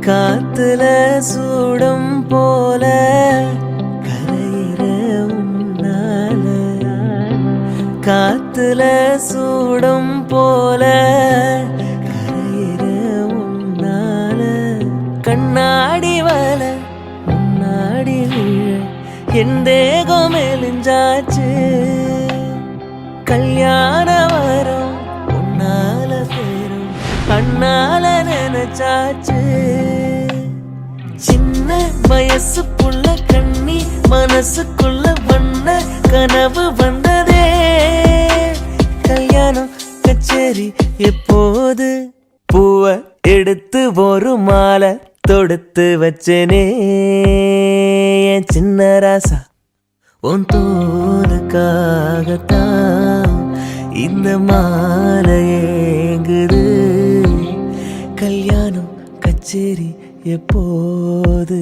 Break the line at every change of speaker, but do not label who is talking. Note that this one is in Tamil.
காத்துல சூடம் போல கரையிற உன்னால, காத்துல சூடம் போல கரையிற உன்னால, கண்ணாடி வல முன்னாடி விழ என் தேகம் மெலிஞ்சாச்சு, கல்யாண வரம் உன்னால பேரும் கண்ணால நினைச்சாச்சு. சின்ன வயசு புள்ள கண்ணி மனசுக்குள்ள வண்ண கனவு வந்ததே, கல்யாணம் கச்சேரி எப்போது, பூவ எடுத்து ஒரு மாலை தொடுத்து வச்சனே என் சின்ன ராசா, உன் தோலுக்காகத்தான் இந்த மாலை ஏங்குது, கல்யாணம் கச்சேரி எப்போது.